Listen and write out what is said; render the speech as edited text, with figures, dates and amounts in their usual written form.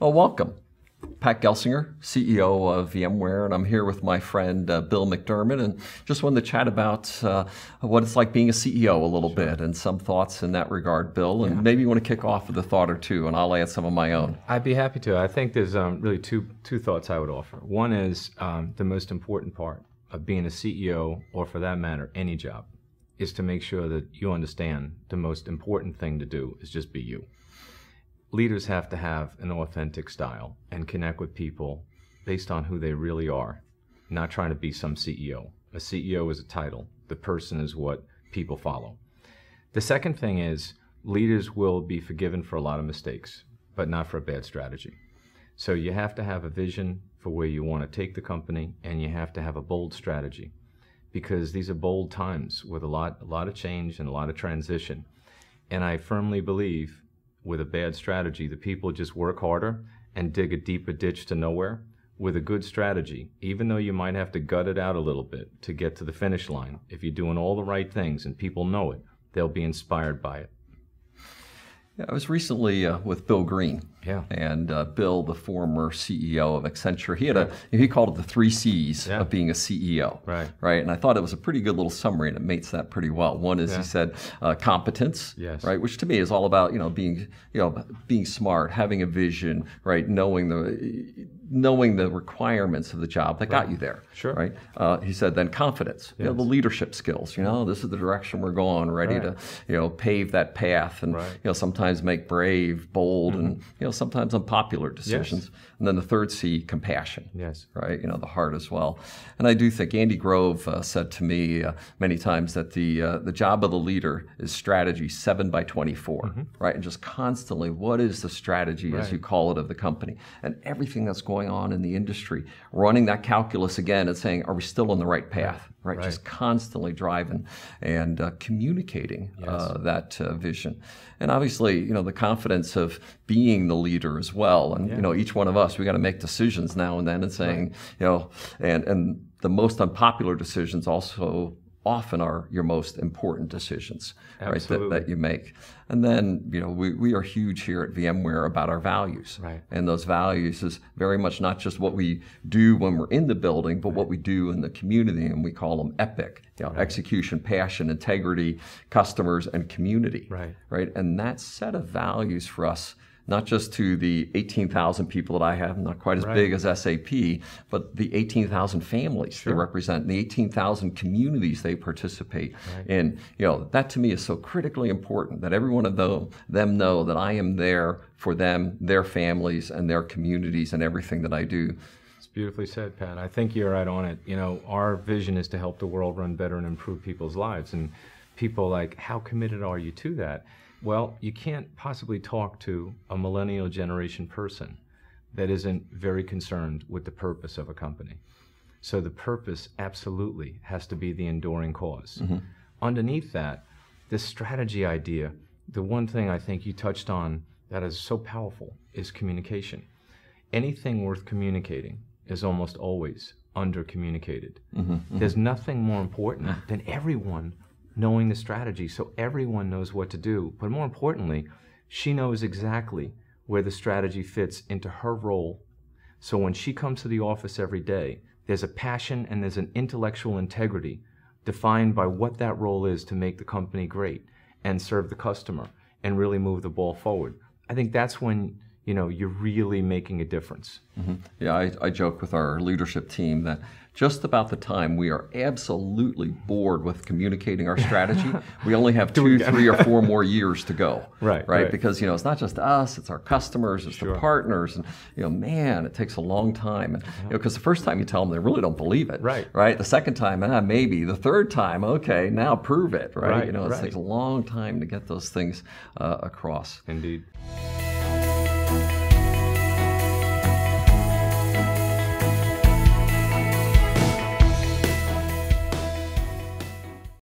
Well, welcome. Pat Gelsinger, CEO of VMware, and I'm here with my friend Bill McDermott, and just wanted to chat about what it's like being a CEO a little bit, and some thoughts in that regard, Bill, and maybe you want to kick off with a thought or two, and I'll add some of my own. I'd be happy to. I think there's really two thoughts I would offer. One is the most important part of being a CEO, or for that matter, any job, is to make sure that you understand the most important thing to do is just be you. Leaders have to have an authentic style and connect with people based on who they really are, not trying to be some CEO. A CEO is a title. The person is what people follow. The second thing is leaders will be forgiven for a lot of mistakes, but not for a bad strategy. So you have to have a vision for where you want to take the company, and you have to have a bold strategy, because these are bold times with a lot of change and a lot of transition. And I firmly believe with a bad strategy, the people just work harder and dig a deeper ditch to nowhere. With a good strategy, even though you might have to gut it out a little bit to get to the finish line, if you're doing all the right things and people know it, they'll be inspired by it. Yeah, I was recently with Bill Green. Yeah. And Bill, the former CEO of Accenture, he called it the 3 C's of being a CEO. Right. Right. And I thought it was a pretty good little summary, and it mates that pretty well. One is, he said, competence. Yes. Right. Which to me is all about being smart, having a vision, right, knowing the requirements of the job that got you there. Sure. Right. He said then confidence. The leadership skills. This is the direction we're going. Ready to pave that path, and sometimes make brave, bold, and sometimes unpopular decisions. And then the 3rd C, compassion. Yes. Right. The heart as well. And I do think Andy Grove said to me many times that the job of the leader is strategy 7x24. Right. And just constantly, what is the strategy, as you call it, of the company, and everything that's going on in the industry, running that calculus again and saying, are we still on the right path? Right. Just constantly driving and communicating that vision. And obviously, the confidence of being the leader as well. And, each one of us, we got to make decisions now and then, and saying, and the most unpopular decisions also often are your most important decisions, right, that you make. And then, we are huge here at VMware about our values. Right. And those values is very much not just what we do when we're in the building, but what we do in the community, and we call them EPIC, execution, passion, integrity, customers, and community. Right. And that set of values for us, not just to the 18,000 people that I have, not quite as big as SAP, but the 18,000 families they represent, and the 18,000 communities they participate in. That to me is so critically important, that every one of them know that I am there for them, their families, and their communities, and everything that I do. It's beautifully said, Pat. I think you're right on it. Our vision is to help the world run better and improve people's lives. And people like, how committed are you to that? Well, you can't possibly talk to a millennial generation person that isn't very concerned with the purpose of a company. So the purpose absolutely has to be the enduring cause. Underneath that, this strategy idea, the one thing I think you touched on that is so powerful is communication. Anything worth communicating is almost always under-communicated. There's nothing more important than everyone knowing the strategy, so everyone knows what to do. But more importantly, she knows exactly where the strategy fits into her role. So when she comes to the office every day, there's a passion and there's an intellectual integrity defined by what that role is to make the company great and serve the customer and really move the ball forward. I think that's when you're really making a difference. Yeah, I joke with our leadership team that just about the time we are absolutely bored with communicating our strategy, we only have 2, 3, or 4 more years to go. Right. Because it's not just us; it's our customers, it's the partners, and man, it takes a long time. Because the first time you tell them, they really don't believe it. Right. The second time, maybe. The third time, okay, now prove it. Right. It takes a long time to get those things across. Indeed.